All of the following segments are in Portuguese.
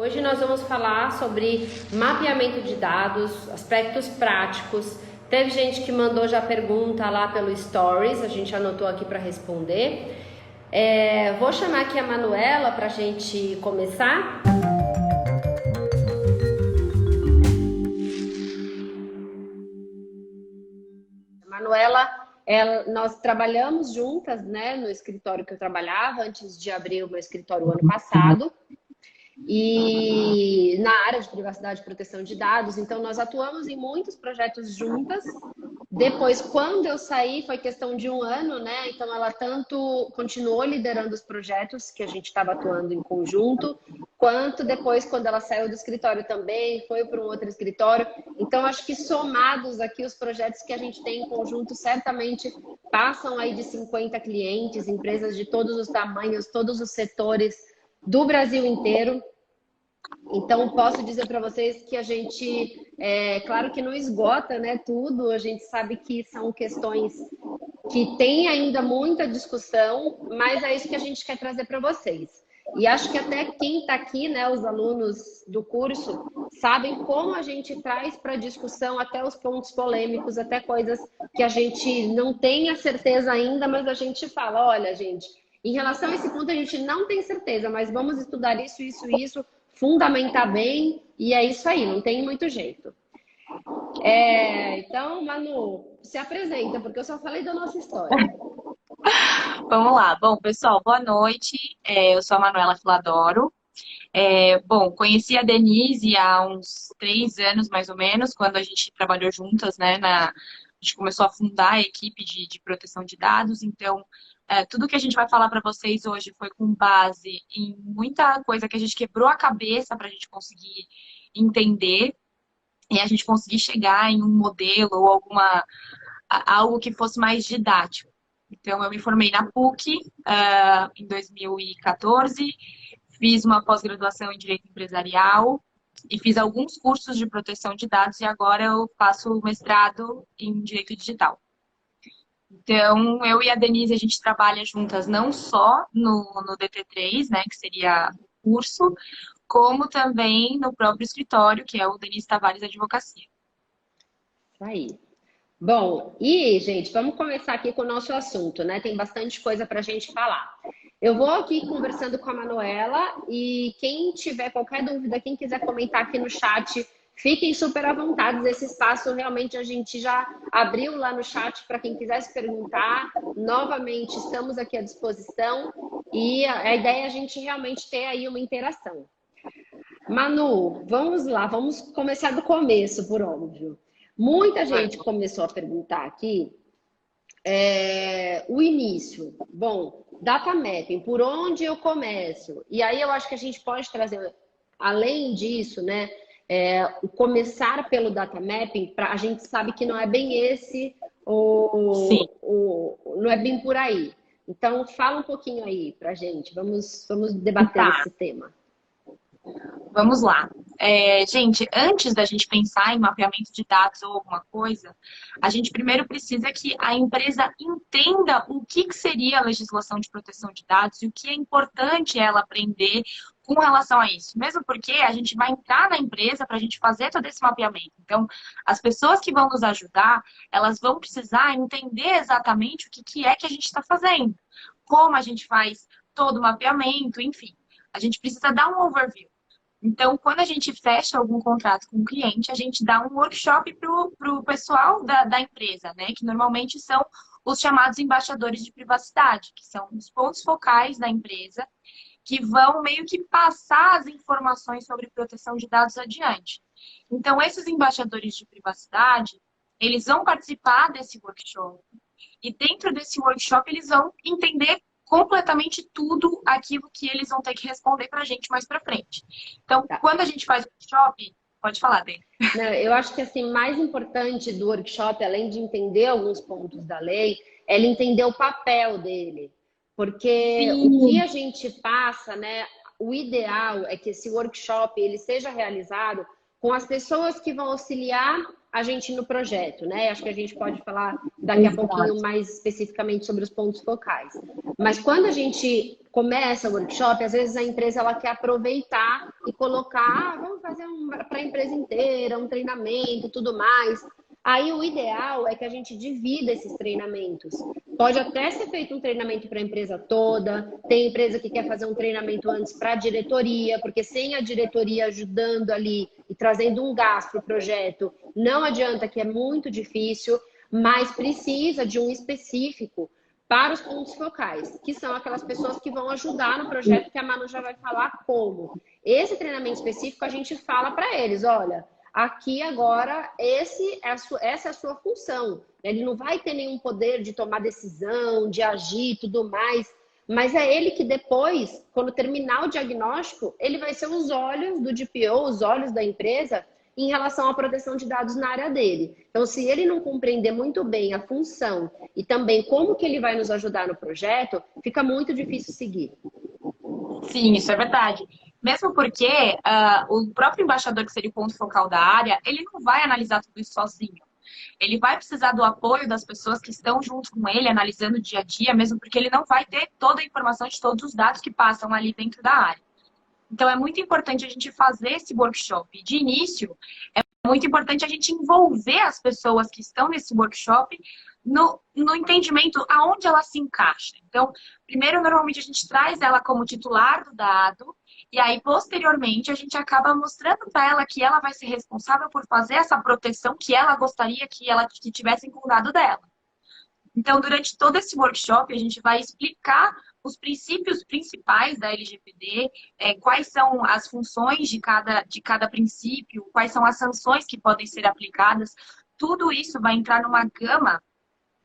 Hoje nós vamos falar sobre mapeamento de dados, aspectos práticos. Teve gente que mandou já pergunta lá pelo Stories, a gente anotou aqui para responder. Vou chamar aqui a Manuela para a gente começar. Manuela, nós trabalhamos juntas, né, no escritório que eu trabalhava antes de abrir o meu escritório ano passado. E na área de privacidade e proteção de dados, então nós atuamos em muitos projetos juntas. Depois, quando eu saí, foi questão de um ano, né? Então ela tanto continuou liderando os projetos que a gente estava atuando em conjunto, quanto depois, quando ela saiu do escritório também, foi para um outro escritório. Então, acho que somados aqui os projetos que a gente tem em conjunto, certamente passam aí de 50 clientes, empresas de todos os tamanhos, todos os setores, do Brasil inteiro. Então, posso dizer para vocês que a gente, claro que não esgota, né, tudo, a gente sabe que são questões que tem ainda muita discussão, mas é isso que a gente quer trazer para vocês. E acho que até quem está aqui, né, os alunos do curso, sabem como a gente traz para discussão até os pontos polêmicos, até coisas que a gente não tem a certeza ainda, mas a gente fala, olha, gente, em relação a esse ponto a gente não tem certeza, mas vamos estudar isso, fundamentar bem, e é isso aí, não tem muito jeito. Então, Manu, se apresenta, porque eu só falei da nossa história. Vamos lá. Bom, pessoal, boa noite. Eu sou a Manuela Filadoro. Bom, conheci a Denise há uns 3 anos, mais ou menos, quando a gente trabalhou juntas, né? A gente começou a fundar a equipe de proteção de dados. Então, tudo que a gente vai falar para vocês hoje foi com base em muita coisa que a gente quebrou a cabeça para a gente conseguir entender e a gente conseguir chegar em um modelo ou algo que fosse mais didático. Então, eu me formei na PUC em 2014, fiz uma pós-graduação em Direito Empresarial e fiz alguns cursos de proteção de dados e agora eu faço mestrado em Direito Digital. Então, eu e a Denise, a gente trabalha juntas não só no DT3, né, que seria o curso, como também no próprio escritório, que é o Denise Tavares Advocacia. Isso aí. Bom, e, gente, vamos começar aqui com o nosso assunto, né? Tem bastante coisa para a gente falar. Eu vou aqui conversando com a Manuela e quem tiver qualquer dúvida, quem quiser comentar aqui no chat, fiquem super à vontade. Esse espaço realmente a gente já abriu lá no chat para quem quisesse perguntar. Novamente, estamos aqui à disposição e a ideia é a gente realmente ter aí uma interação. Manu, vamos lá, vamos começar do começo, por óbvio. Muita gente começou a perguntar aqui o início. Bom, data mapping, por onde eu começo? E aí eu acho que a gente pode trazer, além disso, né, o começar pelo data mapping, a gente sabe que não é bem esse, Sim. não é bem por aí. Então, fala um pouquinho aí pra gente, vamos debater Tá. esse tema. Vamos lá. Gente, antes da gente pensar em mapeamento de dados ou alguma coisa, a gente primeiro precisa que a empresa entenda o que seria a legislação de proteção de dados e o que é importante ela aprender com relação a isso. Mesmo porque a gente vai entrar na empresa para a gente fazer todo esse mapeamento. Então, as pessoas que vão nos ajudar, elas vão precisar entender exatamente o que é que a gente está fazendo, como a gente faz todo o mapeamento, enfim. A gente precisa dar um overview. Então, quando a gente fecha algum contrato com o cliente, a gente dá um workshop para o pessoal da empresa, né? Que normalmente são os chamados embaixadores de privacidade, que são os pontos focais da empresa, que vão meio que passar as informações sobre proteção de dados adiante. Então, esses embaixadores de privacidade, eles vão participar desse workshop. E dentro desse workshop, eles vão entender completamente tudo aquilo que eles vão ter que responder para a gente mais para frente. Então, Tá. quando a gente faz o workshop, pode falar, Dê. Eu acho que assim, mais importante do workshop, além de entender alguns pontos da lei, é ele entender o papel dele. Porque o que Sim. a gente passa, né? O ideal é que esse workshop ele seja realizado com as pessoas que vão auxiliar a gente no projeto, né? Acho que a gente pode falar daqui a pouquinho mais especificamente sobre os pontos focais. Mas quando a gente começa o workshop, às vezes a empresa ela quer aproveitar e colocar, vamos fazer para a empresa inteira, um treinamento, tudo mais. Aí o ideal é que a gente divida esses treinamentos. Pode até ser feito um treinamento para a empresa toda, tem empresa que quer fazer um treinamento antes para a diretoria, porque sem a diretoria ajudando ali e trazendo um gás para o projeto, não adianta, que é muito difícil, mas precisa de um específico para os pontos focais, que são aquelas pessoas que vão ajudar no projeto, que a Manu já vai falar como. Esse treinamento específico a gente fala para eles, olha, aqui agora essa é a sua função. Ele não vai ter nenhum poder de tomar decisão, de agir e tudo mais, mas é ele que depois, quando terminar o diagnóstico, ele vai ser os olhos do DPO, os olhos da empresa, em relação à proteção de dados na área dele. Então, se ele não compreender muito bem a função e também como que ele vai nos ajudar no projeto, fica muito difícil seguir. Sim, isso é verdade. Mesmo porque o próprio embaixador, que seria o ponto focal da área, ele não vai analisar tudo isso sozinho. Ele vai precisar do apoio das pessoas que estão junto com ele, analisando o dia a dia, mesmo porque ele não vai ter toda a informação de todos os dados que passam ali dentro da área. Então, é muito importante a gente fazer esse workshop. De início, é muito importante a gente envolver as pessoas que estão nesse workshop no entendimento aonde ela se encaixa. Então, primeiro, normalmente, a gente traz ela como titular do dado, e aí, posteriormente, a gente acaba mostrando para ela que ela vai ser responsável por fazer essa proteção que ela gostaria que tivessem com o dado dela. Então, durante todo esse workshop, a gente vai explicar os princípios principais da LGPD, quais são as funções de cada princípio, quais são as sanções que podem ser aplicadas. Tudo isso vai entrar numa gama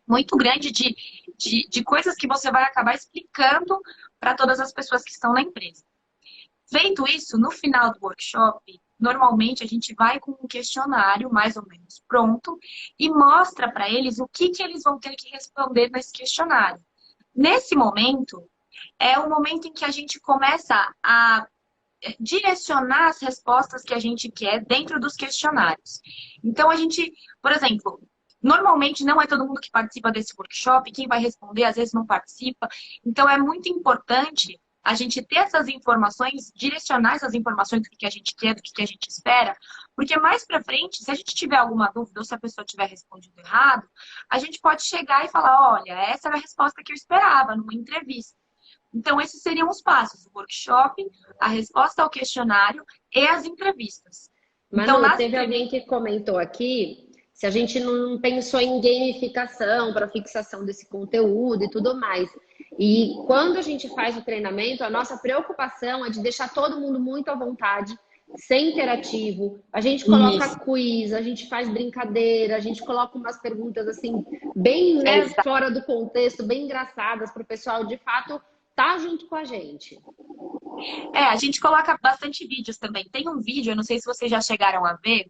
muito grande de coisas que você vai acabar explicando para todas as pessoas que estão na empresa. Feito isso, no final do workshop, normalmente a gente vai com um questionário mais ou menos pronto e mostra para eles o que eles vão ter que responder nesse questionário. Nesse momento, é o momento em que a gente começa a direcionar as respostas que a gente quer dentro dos questionários. Então, a gente, por exemplo, normalmente não é todo mundo que participa desse workshop, quem vai responder às vezes não participa. Então, é muito importante a gente ter essas informações, direcionar essas informações do que a gente quer, do que a gente espera, porque mais pra frente, se a gente tiver alguma dúvida ou se a pessoa tiver respondido errado, a gente pode chegar e falar, olha, essa era a resposta que eu esperava numa entrevista. Então, esses seriam os passos, o workshop, a resposta ao questionário e as entrevistas. Manu, então, teve alguém que comentou aqui se a gente não pensou em gamificação para fixação desse conteúdo e tudo mais. E quando a gente faz o treinamento, a nossa preocupação é de deixar todo mundo muito à vontade, ser interativo. A gente coloca quiz, a gente faz brincadeira, a gente coloca umas perguntas assim, bem fora do contexto, bem engraçadas, para o pessoal de fato estar junto com a gente. A gente coloca bastante vídeos também. Tem um vídeo, eu não sei se vocês já chegaram a ver,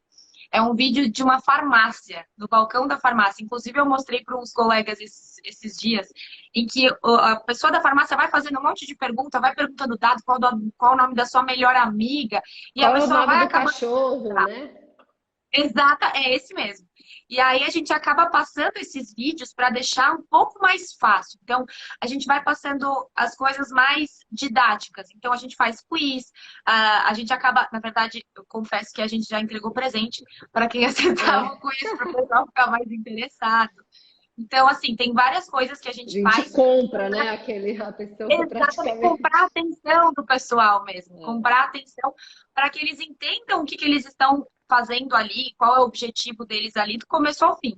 é um vídeo de uma farmácia, do balcão da farmácia. Inclusive, eu mostrei para uns colegas esses dias, em que a pessoa da farmácia vai fazendo um monte de pergunta, vai perguntando dado, qual o nome da sua melhor amiga. E qual a pessoa é o nome vai do acabar... cachorro, né? Exata, é esse mesmo. E aí a gente acaba passando esses vídeos para deixar um pouco mais fácil. Então, a gente vai passando as coisas mais didáticas. Então, a gente faz quiz, a gente acaba, na verdade, eu confesso que a gente já entregou presente para quem acertar o quiz, para o pessoal ficar mais interessado. Então, assim, tem várias coisas que a gente faz. A gente compra, né? A pessoa que praticamente... comprar a atenção do pessoal mesmo. Comprar a atenção para que eles entendam o que eles estão fazendo ali, qual é o objetivo deles ali, do começo ao fim.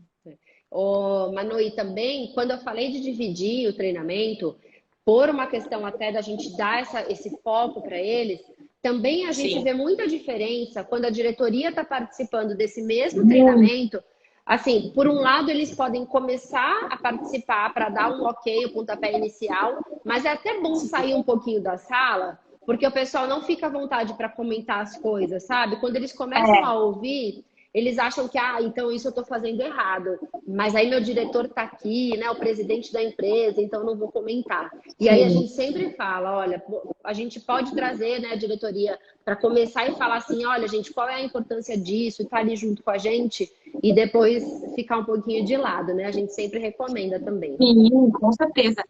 Manu, e também, quando eu falei de dividir o treinamento, por uma questão até da gente dar esse foco para eles, também a gente vê muita diferença quando a diretoria está participando desse mesmo treinamento. Assim, por um lado, eles podem começar a participar para dar um ok, o pontapé inicial, mas é até bom sair um pouquinho da sala, porque o pessoal não fica à vontade para comentar as coisas, sabe? Quando eles começam a ouvir, eles acham que, então isso eu estou fazendo errado. Mas aí meu diretor está aqui, né, o presidente da empresa, então eu não vou comentar. E aí a gente sempre fala, olha, a gente pode trazer, né, a diretoria para começar e falar assim, olha, gente, qual é a importância disso? Estar ali junto com a gente e depois ficar um pouquinho de lado, né? A gente sempre recomenda também. Sim, com certeza.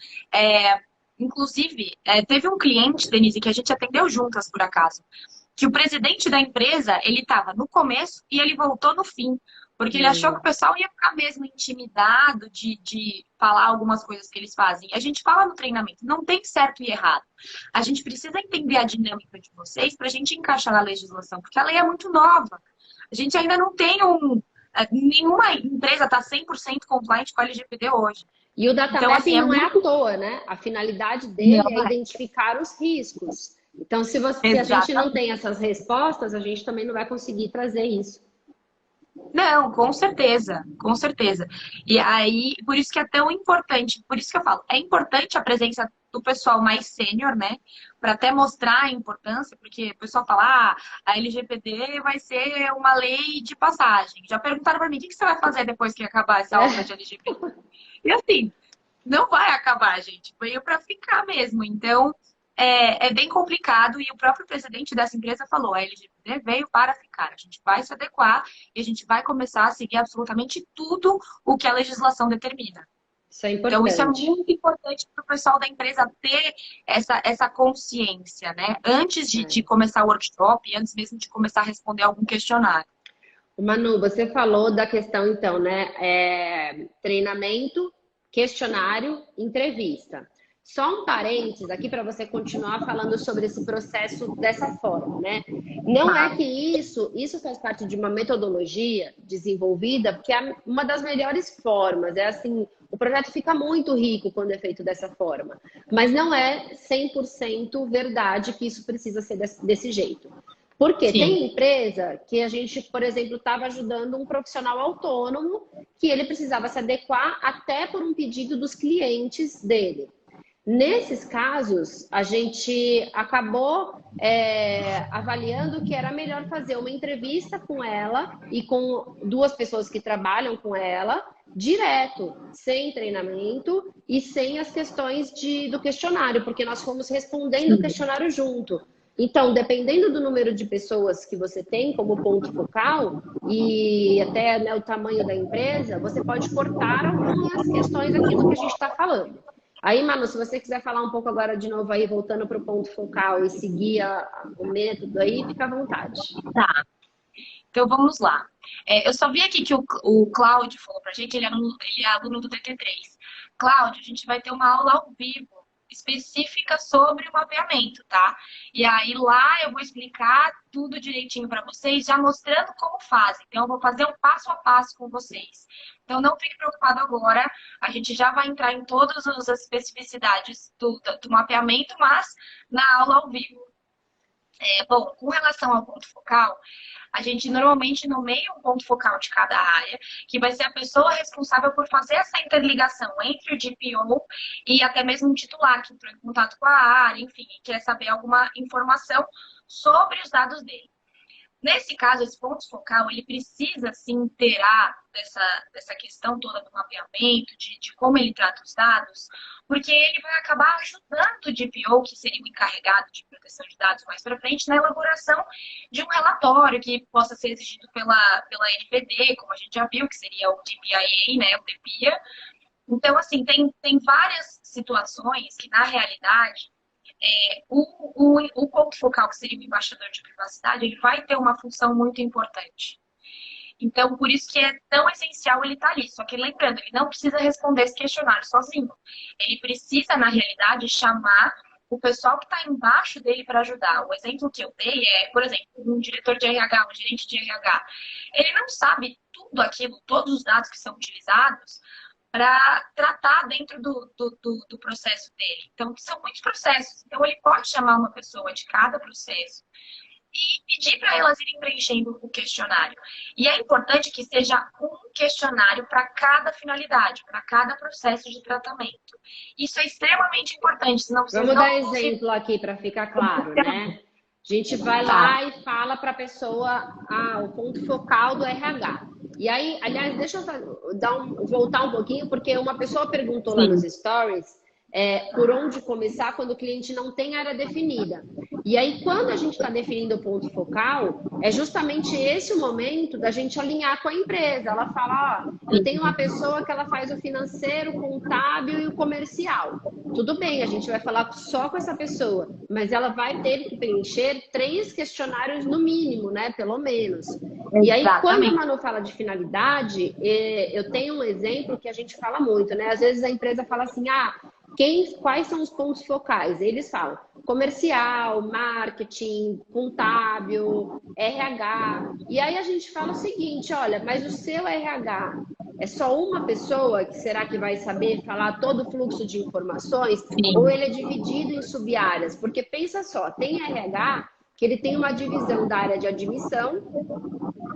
Inclusive, teve um cliente, Denise, que a gente atendeu juntas, por acaso, que o presidente da empresa, ele estava no começo e ele voltou no fim, porque ele achou que o pessoal ia ficar mesmo intimidado de falar algumas coisas que eles fazem. A gente fala no treinamento, não tem certo e errado. A gente precisa entender a dinâmica de vocês para a gente encaixar na legislação, porque a lei é muito nova. A gente ainda não tem nenhuma empresa está 100% compliant com a LGPD hoje. E o data então, mapping assim, não é à toa, né? A finalidade dele é identificar os riscos. Então, se a gente não tem essas respostas, a gente também não vai conseguir trazer isso. Não, com certeza, com certeza. E aí, por isso que é tão importante, por isso que eu falo, é importante a presença do pessoal mais sênior, né? Para até mostrar a importância, porque o pessoal fala, a LGPD vai ser uma lei de passagem. Já perguntaram para mim, o que você vai fazer depois que acabar essa obra de LGPD? E assim, não vai acabar, gente. Veio para ficar mesmo. Então, é bem complicado e o próprio presidente dessa empresa falou, a LGPD veio para ficar. A gente vai se adequar e a gente vai começar a seguir absolutamente tudo o que a legislação determina. Isso é importante. Então, isso é muito importante para o pessoal da empresa ter essa consciência, né? Antes de começar o workshop, antes mesmo de começar a responder algum questionário. Manu, você falou da questão, então, né? Treinamento, questionário, entrevista. Só um parênteses aqui para você continuar falando sobre esse processo dessa forma, né? Não é que isso faz parte de uma metodologia desenvolvida, porque é uma das melhores formas. É assim, o projeto fica muito rico quando é feito dessa forma. Mas não é 100% verdade que isso precisa ser desse jeito. Porque tem empresa que a gente, por exemplo, estava ajudando um profissional autônomo que ele precisava se adequar até por um pedido dos clientes dele. Nesses casos, a gente acabou avaliando que era melhor fazer uma entrevista com ela e com duas pessoas que trabalham com ela, direto, sem treinamento e sem as questões do questionário, porque nós fomos respondendo o questionário junto. Então, dependendo do número de pessoas que você tem como ponto focal e até, né, o tamanho da empresa, você pode cortar algumas questões daquilo que a gente está falando. Aí, Manu, se você quiser falar um pouco agora de novo aí, voltando para o ponto focal e seguir o método aí, fica à vontade. Tá. Então, vamos lá. Eu só vi aqui que o Cláudio falou pra gente, ele é aluno do TT3. Cláudio, a gente vai ter uma aula ao vivo específica sobre o mapeamento, tá? E aí lá eu vou explicar tudo direitinho para vocês, já mostrando como fazem. Então eu vou fazer um passo a passo com vocês. Então não fique preocupado agora, a gente já vai entrar em todas as especificidades do mapeamento, mas na aula ao vivo. Bom, com relação ao ponto focal, a gente normalmente nomeia um ponto focal de cada área, que vai ser a pessoa responsável por fazer essa interligação entre o DPO e até mesmo o titular, que entrou em contato com a área, enfim, e quer saber alguma informação sobre os dados dele. Nesse caso, esse ponto focal, ele precisa se inteirar dessa questão toda do mapeamento, de como ele trata os dados, porque ele vai acabar ajudando o DPO, que seria o encarregado de proteção de dados mais para frente, na elaboração de um relatório que possa ser exigido pela NPD, como a gente já viu, que seria o DPIA, né, o DPIA. Então, assim, tem várias situações que, na realidade, o ponto focal, que seria o embaixador de privacidade, ele vai ter uma função muito importante. Então, por isso que é tão essencial ele estar ali. Só que, lembrando, ele não precisa responder esse questionário sozinho. Ele precisa, na realidade, chamar o pessoal que está embaixo dele para ajudar. O exemplo que eu dei é, por exemplo, um diretor de RH, um gerente de RH. Ele não sabe tudo aquilo, todos os dados que são utilizados para tratar dentro do processo dele. Então, são muitos processos. Então, ele pode chamar uma pessoa de cada processo e pedir para elas irem preenchendo o questionário. E é importante que seja um questionário para cada finalidade, para cada processo de tratamento. Isso é extremamente importante, senão vocês Vamos não dar exemplo aqui para ficar claro, né? A gente vai lá e fala fala para a pessoa o ponto focal do RH. E aí, aliás, deixa eu voltar um pouquinho, porque uma pessoa perguntou lá nos stories por onde começar quando o cliente não tem área definida. E aí, quando a gente está definindo o ponto focal, é justamente esse o momento da gente alinhar com a empresa. Ela fala, eu tenho uma pessoa que ela faz o financeiro, o contábil e o comercial. Tudo bem, a gente vai falar só com essa pessoa, mas ela vai ter que preencher 3 questionários no mínimo, né? Pelo menos. E aí, quando a Manu fala de finalidade, eu tenho um exemplo que a gente fala muito, né? Às vezes a empresa fala assim, quais são os pontos focais? Eles falam comercial, marketing, contábil, RH. E aí a gente fala o seguinte, olha, mas o seu RH é só uma pessoa que será que vai saber falar todo o fluxo de informações? Sim. Ou ele é dividido em sub-áreas? Porque pensa só, tem RH que ele tem uma divisão da área de admissão,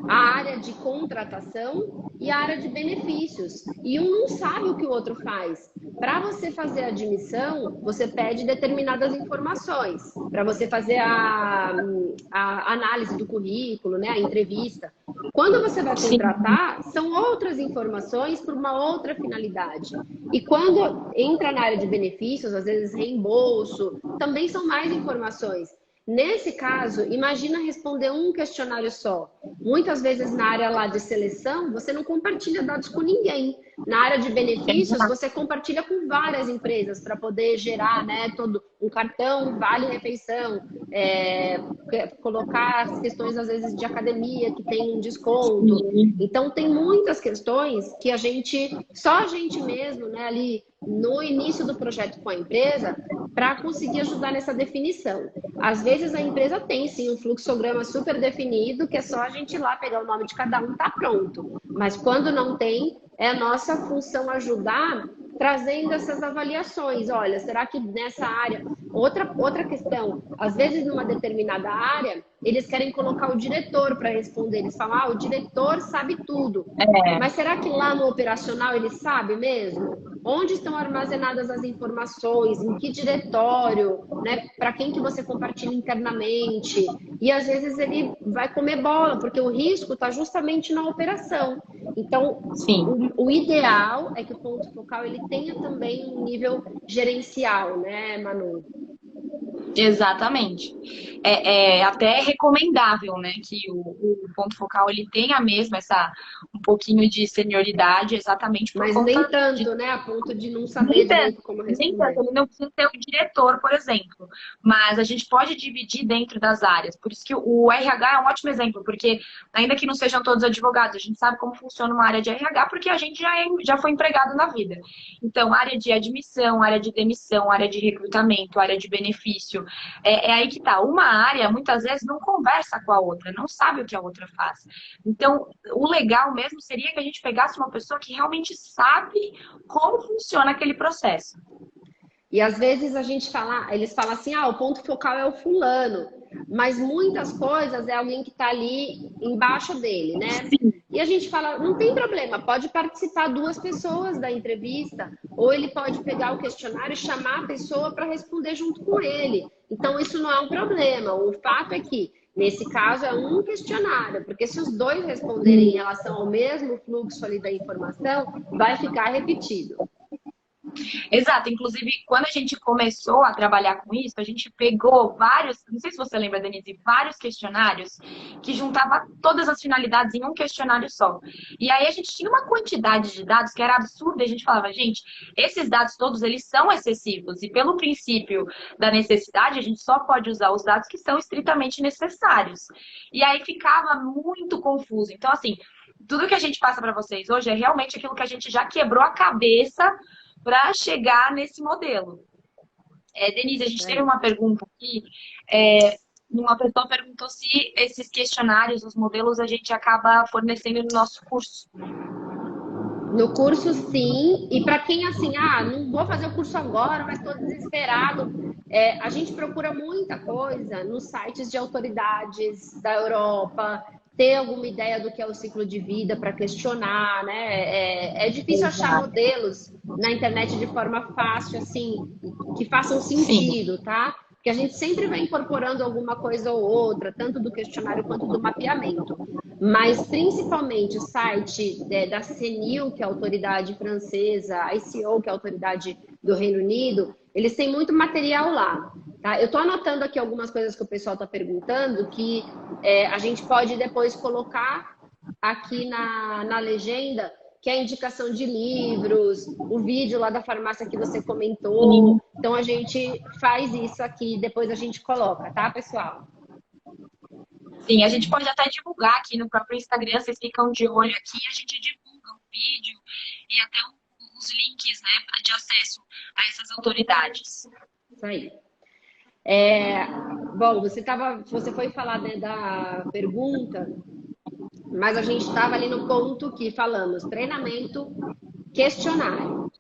a área de contratação e a área de benefícios. E um não sabe o que o outro faz. Para você fazer a admissão, você pede determinadas informações. Para você fazer a análise do currículo, né, a entrevista. Quando você vai contratar, são outras informações por uma outra finalidade. E quando entra na área de benefícios, às vezes reembolso, também são mais informações. Nesse caso, imagina responder um questionário só. Muitas vezes na área lá de seleção, você não compartilha dados com ninguém. Na área de benefícios, você compartilha com várias empresas para poder gerar, né, todo um cartão, vale-refeição, colocar as questões, às vezes, de academia, que tem um desconto. Então, tem muitas questões que só a gente mesmo, né, ali no início do projeto com a empresa, para conseguir ajudar nessa definição. Às vezes a empresa tem sim um fluxograma super definido, que é só a gente ir lá pegar o nome de cada um, tá pronto. Mas quando não tem, é a nossa função ajudar trazendo essas avaliações. Olha, será que nessa área... Outra questão, às vezes numa determinada área, eles querem colocar o diretor para responder. Eles falam, o diretor sabe tudo. Mas será que lá no operacional ele sabe mesmo? Onde estão armazenadas as informações? Em que diretório? Né? Para quem que você compartilha internamente? E às vezes ele vai comer bola, porque o risco está justamente na operação. Então, o ideal é que o ponto focal ele tenha também um nível gerencial, né, Manu? Exatamente. É até recomendável, né, que o ponto focal ele tenha mesmo um pouquinho de senioridade, exatamente por Mas conta nem tanto, né, a ponto de não saber nem direito como responder. Nem tanto, ele não precisa ter um diretor, por exemplo, mas a gente pode dividir dentro das áreas. Por isso que o RH é um ótimo exemplo, porque ainda que não sejam todos advogados, a gente sabe como funciona uma área de RH, porque a gente já foi empregado na vida. Então, área de admissão, área de demissão, área de recrutamento, área de benefício, é aí que tá. Uma área, muitas vezes, não conversa com a outra, não sabe o que a outra faz. Então, o legal mesmo seria que a gente pegasse uma pessoa que realmente sabe como funciona aquele processo. E às vezes eles falam assim, o ponto focal é o fulano, mas muitas coisas é alguém que está ali embaixo dele, né? Sim. E a gente fala, não tem problema, pode participar 2 pessoas da entrevista, ou ele pode pegar o questionário e chamar a pessoa para responder junto com ele. Então isso não é um problema. O fato é que, nesse caso, é um questionário, porque se os 2 responderem em relação ao mesmo fluxo ali da informação, vai ficar repetido. Exato, inclusive quando a gente começou a trabalhar com isso, a gente pegou vários, não sei se você lembra, Denise, vários questionários que juntava todas as finalidades em um questionário só. E aí a gente tinha uma quantidade de dados que era absurda, e a gente falava, gente, esses dados todos eles são excessivos, e pelo princípio da necessidade, a gente só pode usar os dados que são estritamente necessários. E aí ficava muito confuso. Então, assim, tudo que a gente passa para vocês hoje é realmente aquilo que a gente já quebrou a cabeça para chegar nesse modelo. Denise, a gente teve uma pergunta aqui. Uma pessoa perguntou se esses questionários, os modelos, a gente acaba fornecendo no nosso curso. No curso, sim. E para quem, assim, não vou fazer o curso agora, mas estou desesperado. A gente procura muita coisa nos sites de autoridades da Europa, ter alguma ideia do que é o ciclo de vida para questionar, né? É difícil achar modelos na internet de forma fácil, assim, que façam sentido, tá? Porque a gente sempre vai incorporando alguma coisa ou outra, tanto do questionário quanto do mapeamento. Mas, principalmente, o site da CNIL, que é a autoridade francesa, a ICO, que é a autoridade do Reino Unido, eles têm muito material lá. Tá? Eu estou anotando aqui algumas coisas que o pessoal está perguntando, que a gente pode depois colocar aqui na legenda, que é a indicação de livros, o vídeo lá da farmácia que você comentou. Então, a gente faz isso aqui, depois a gente coloca, tá, pessoal? Sim, a gente pode até divulgar aqui no próprio Instagram, vocês ficam de olho aqui, a gente divulga o vídeo e até os links, né, de acesso a essas autoridades. Isso aí. Bom, você foi falar, né, da pergunta, mas a gente estava ali no ponto que falamos treinamento, questionário.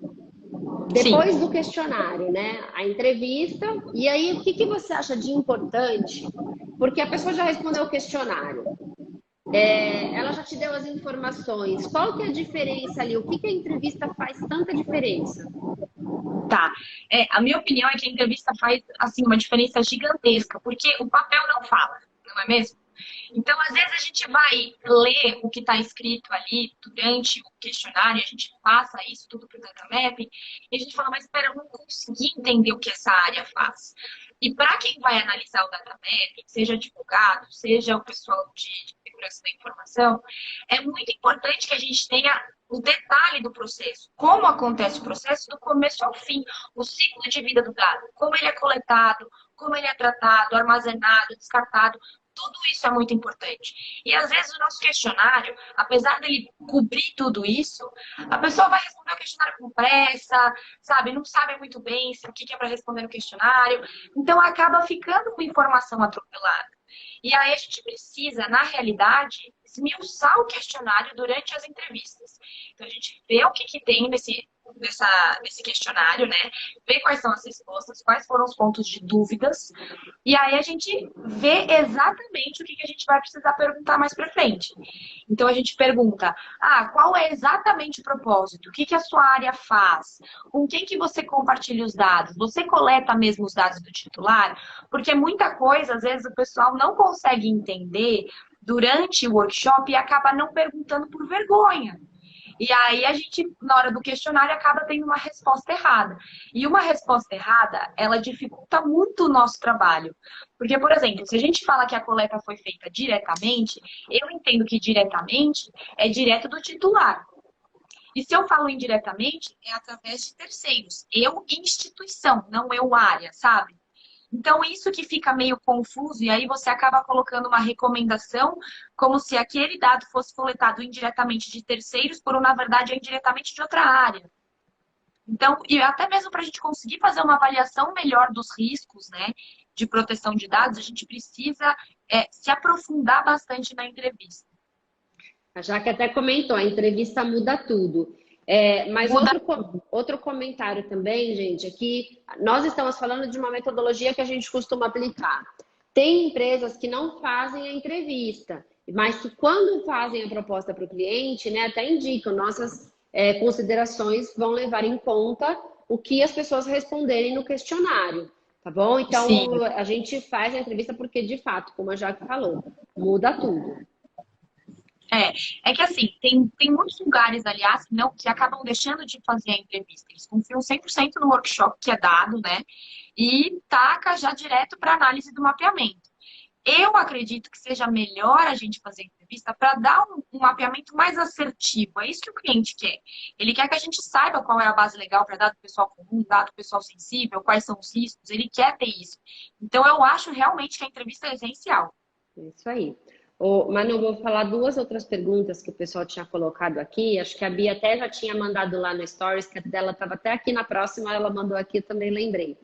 Depois do questionário, né, a entrevista, e aí o que você acha de importante? Porque a pessoa já respondeu o questionário, ela já te deu as informações. Qual que é a diferença ali? O que a entrevista faz tanta diferença? Tá. A minha opinião é que a entrevista faz, assim, uma diferença gigantesca, porque o papel não fala, não é mesmo? Então, às vezes, a gente vai ler o que está escrito ali durante o questionário, a gente passa isso tudo para o Data Mapping, e a gente fala, mas espera, eu não consegui entender o que essa área faz. E para quem vai analisar o Data Mapping, seja advogado, seja o pessoal de segurança da informação, é muito importante que a gente tenha o detalhe do processo, como acontece o processo do começo ao fim, o ciclo de vida do dado, como ele é coletado, como ele é tratado, armazenado, descartado, tudo isso é muito importante. E às vezes o nosso questionário, apesar dele cobrir tudo isso, a pessoa vai responder o questionário com pressa, sabe? Não sabe muito bem o que é para responder no questionário, então acaba ficando com informação atropelada. E aí a gente precisa, na realidade, esmiuçar o questionário durante as entrevistas. Então a gente vê o que tem nesse questionário, né? Ver quais são as respostas, quais foram os pontos de dúvidas, e aí a gente vê exatamente o que a gente vai precisar perguntar mais para frente. Então a gente pergunta, qual é exatamente o propósito? O que a sua área faz? Com quem que você compartilha os dados? Você coleta mesmo os dados do titular? Porque muita coisa, às vezes, o pessoal não consegue entender durante o workshop e acaba não perguntando por vergonha. E aí a gente, na hora do questionário, acaba tendo uma resposta errada. E uma resposta errada, ela dificulta muito o nosso trabalho. Porque, por exemplo, se a gente fala que a coleta foi feita diretamente, eu entendo que diretamente é direto do titular. E se eu falo indiretamente, é através de terceiros. Eu, instituição, não eu, área, sabe? Então, isso que fica meio confuso, e aí você acaba colocando uma recomendação como se aquele dado fosse coletado indiretamente de terceiros, por na verdade é indiretamente de outra área. Então, e até mesmo para a gente conseguir fazer uma avaliação melhor dos riscos, né, de proteção de dados, a gente precisa se aprofundar bastante na entrevista. A Jaque até comentou, a entrevista muda tudo. Mas outro comentário também, gente, é que nós estamos falando de uma metodologia que a gente costuma aplicar. Tem empresas que não fazem a entrevista, mas que quando fazem a proposta para o cliente, né, até indicam nossas considerações vão levar em conta o que as pessoas responderem no questionário, tá bom? Então, sim, a gente faz a entrevista porque, de fato, como a Jaque falou, muda tudo. É que assim, tem muitos lugares, aliás, que acabam deixando de fazer a entrevista. Eles confiam 100% no workshop que é dado, né? E taca já direto para análise do mapeamento. Eu acredito que seja melhor a gente fazer a entrevista para dar um mapeamento mais assertivo. É isso que o cliente quer. Ele quer que a gente saiba qual é a base legal para dado pessoal comum, dado pessoal sensível, quais são os riscos. Ele quer ter isso. Então, eu acho realmente que a entrevista é essencial. Isso aí. Manu, eu vou falar duas outras perguntas que o pessoal tinha colocado aqui. Acho que a Bia até já tinha mandado lá no Stories, que a dela estava até aqui na próxima, ela mandou aqui, eu também lembrei.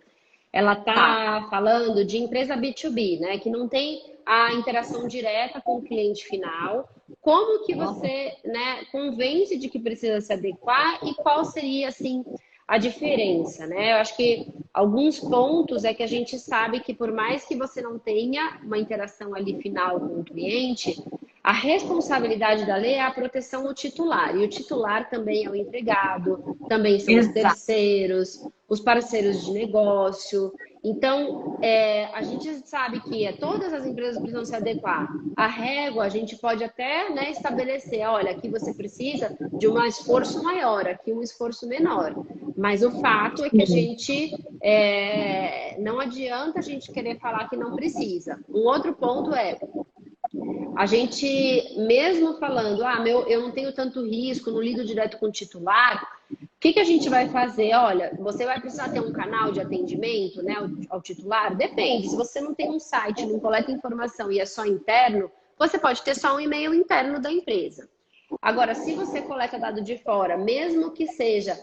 Ela está falando de empresa B2B, né? Que não tem a interação direta com o cliente final. Como que você, né, convence de que precisa se adequar e qual seria, assim, a diferença, né? Eu acho que alguns pontos é que a gente sabe que por mais que você não tenha uma interação ali final com o cliente, a responsabilidade da lei é a proteção do titular. E o titular também é o empregado, também são os terceiros, os parceiros de negócio. Então, a gente sabe que todas as empresas precisam se adequar. A régua, a gente pode até, né, estabelecer, olha, aqui você precisa de um esforço maior, aqui um esforço menor. Mas o fato é que a gente, não adianta a gente querer falar que não precisa. Um outro ponto a gente, mesmo falando, eu não tenho tanto risco, não lido direto com o titular, o que a gente vai fazer? Olha, você vai precisar ter um canal de atendimento, né, ao titular? Depende. Se você não tem um site, não coleta informação e é só interno, você pode ter só um e-mail interno da empresa. Agora, se você coleta dado de fora, mesmo que seja,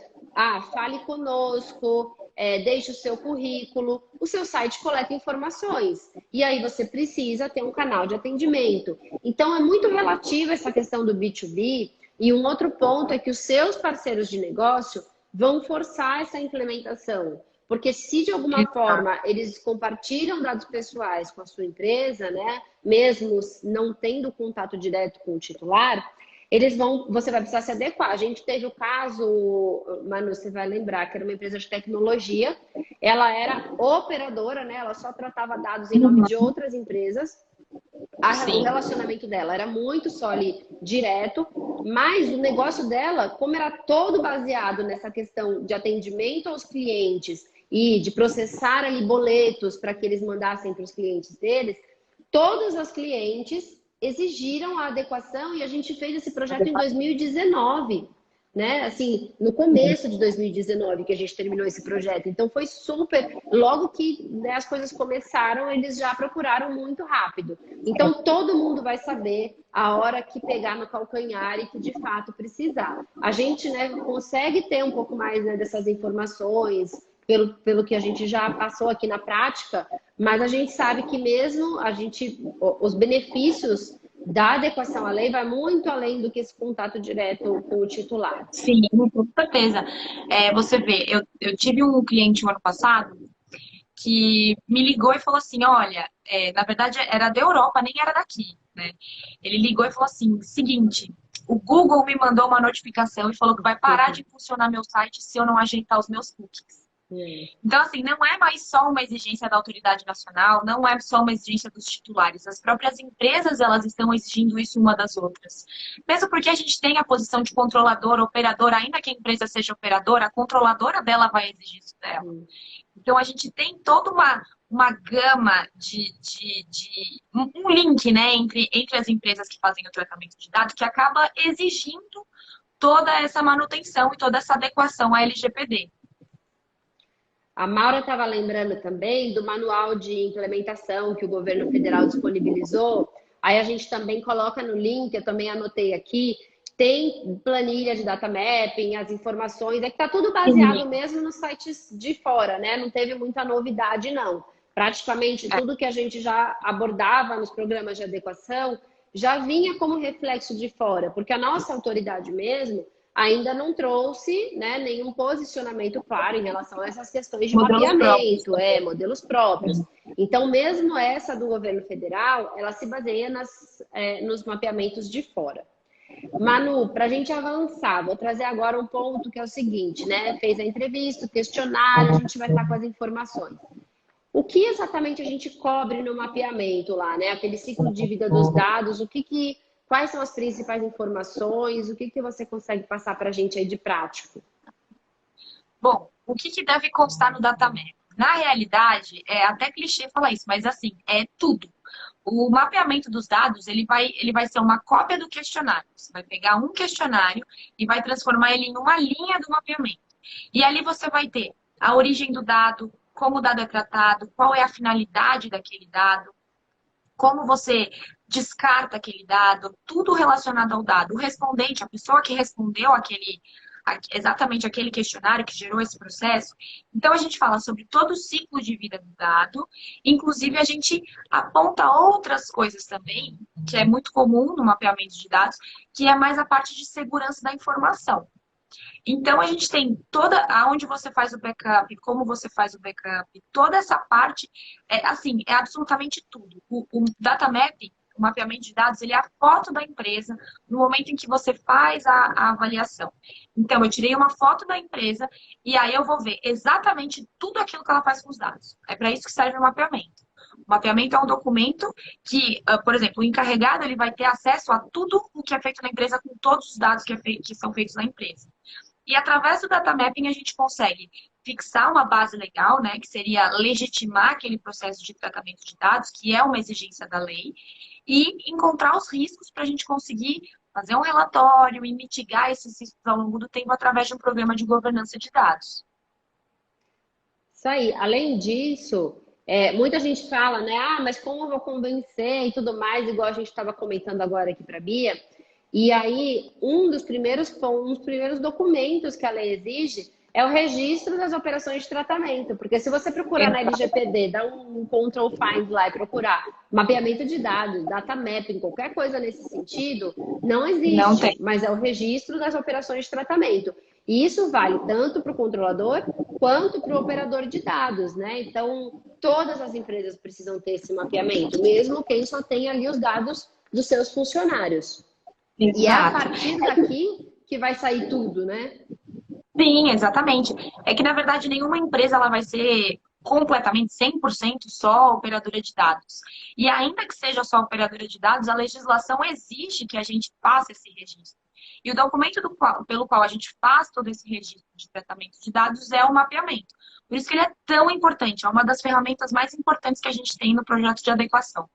fale conosco, deixe o seu currículo, o seu site coleta informações. E aí você precisa ter um canal de atendimento. Então, é muito relativo essa questão do B2B. E um outro ponto é que os seus parceiros de negócio vão forçar essa implementação. Porque se de alguma forma eles compartilham dados pessoais com a sua empresa, né, mesmo não tendo contato direto com o titular, você vai precisar se adequar. A gente teve o caso, Manu, você vai lembrar, que era uma empresa de tecnologia, ela era operadora, né, ela só tratava dados em nome de outras empresas. O relacionamento dela era muito só ali direto, mas o negócio dela, como era todo baseado nessa questão de atendimento aos clientes e de processar ali boletos para que eles mandassem para os clientes deles, todas as clientes exigiram a adequação e a gente fez esse projeto em 2019. Né? Assim, no começo de 2019 que a gente terminou esse projeto. Então foi super, logo que, né, as coisas começaram, eles já procuraram muito rápido. Então todo mundo vai saber a hora que pegar no calcanhar e que de fato precisar. A gente, né, consegue ter um pouco mais, né, dessas informações pelo que a gente já passou aqui na prática, mas a gente sabe que mesmo os benefícios da adequação à lei vai muito além do que esse contato direto com o titular. Sim, com certeza. Você vê, eu tive um cliente o ano passado que me ligou e falou assim, olha, na verdade era da Europa, nem era daqui, né? Ele ligou e falou assim, seguinte, o Google me mandou uma notificação e falou que vai parar de funcionar meu site se eu não ajeitar os meus cookies. Então, assim, não é mais só uma exigência da autoridade nacional, não é só uma exigência dos titulares. As próprias empresas, elas estão exigindo isso uma das outras. Mesmo porque a gente tem a posição de controlador, operador, ainda que a empresa seja operadora, a controladora dela vai exigir isso dela. Então, a gente tem toda uma gama um link, né, entre as empresas que fazem o tratamento de dados, que acaba exigindo toda essa manutenção e toda essa adequação à LGPD. A Maura estava lembrando também do manual de implementação que o governo federal disponibilizou. Aí a gente também coloca no link, eu também anotei aqui, tem planilha de data mapping, as informações, que está tudo baseado mesmo nos sites de fora, né? Não teve muita novidade, não. Praticamente tudo que a gente já abordava nos programas de adequação já vinha como reflexo de fora, porque a nossa autoridade mesmo ainda não trouxe, né, nenhum posicionamento claro em relação a essas questões de mapeamento, modelos próprios. Então, mesmo essa do governo federal, ela se baseia nos mapeamentos de fora. Manu, para a gente avançar, vou trazer agora um ponto que é o seguinte, né? Fez a entrevista, o questionário, a gente vai estar com as informações. O que exatamente a gente cobre no mapeamento lá, né? Aquele ciclo de vida dos dados, quais são as principais informações? O que você consegue passar para a gente aí de prático? Bom, o que deve constar no data map? Na realidade, é até clichê falar isso, mas assim, é tudo. O mapeamento dos dados, ele vai ser uma cópia do questionário. Você vai pegar um questionário e vai transformar ele em uma linha do mapeamento. E ali você vai ter a origem do dado, como o dado é tratado, qual é a finalidade daquele dado, como você descarta aquele dado, tudo relacionado ao dado. O respondente, a pessoa que respondeu exatamente aquele questionário que gerou esse processo. Então, a gente fala sobre todo o ciclo de vida do dado. Inclusive, a gente aponta outras coisas também, que é muito comum no mapeamento de dados, que é mais a parte de segurança da informação. Então, a gente tem aonde você faz o backup, como você faz o backup, toda essa parte, é absolutamente tudo. O data mapping, o mapeamento de dados, ele é a foto da empresa no momento em que você faz a avaliação. Então, eu tirei uma foto da empresa e aí eu vou ver exatamente tudo aquilo que ela faz com os dados. É para isso que serve o mapeamento. O mapeamento é um documento que, por exemplo, o encarregado ele vai ter acesso a tudo o que é feito na empresa com todos os dados que são feitos na empresa. E através do data mapping a gente consegue fixar uma base legal, né, que seria legitimar aquele processo de tratamento de dados, que é uma exigência da lei, e encontrar os riscos para a gente conseguir fazer um relatório e mitigar esses riscos ao longo do tempo através de um programa de governança de dados. Isso aí. Além disso, muita gente fala, né? Ah, mas como eu vou convencer e tudo mais, igual a gente estava comentando agora aqui para a Bia. E aí, um dos primeiros documentos que a lei exige é o registro das operações de tratamento. Porque se você procurar na LGPD, dá um Ctrl Find lá e procurar mapeamento de dados, data mapping, qualquer coisa nesse sentido, não existe. Não tem. Mas é o registro das operações de tratamento. E isso vale tanto para o controlador quanto para o operador de dados, né? Então, todas as empresas precisam ter esse mapeamento, mesmo quem só tem ali os dados dos seus funcionários. Exato. E é a partir daqui que vai sair tudo, né? Sim, exatamente. É que, na verdade, nenhuma empresa ela vai ser completamente 100% só operadora de dados. E ainda que seja só operadora de dados, a legislação exige que a gente faça esse registro. E o documento pelo qual a gente faz todo esse registro de tratamento de dados é o mapeamento. Por isso que ele é tão importante, é uma das ferramentas mais importantes que a gente tem no projeto de adequação.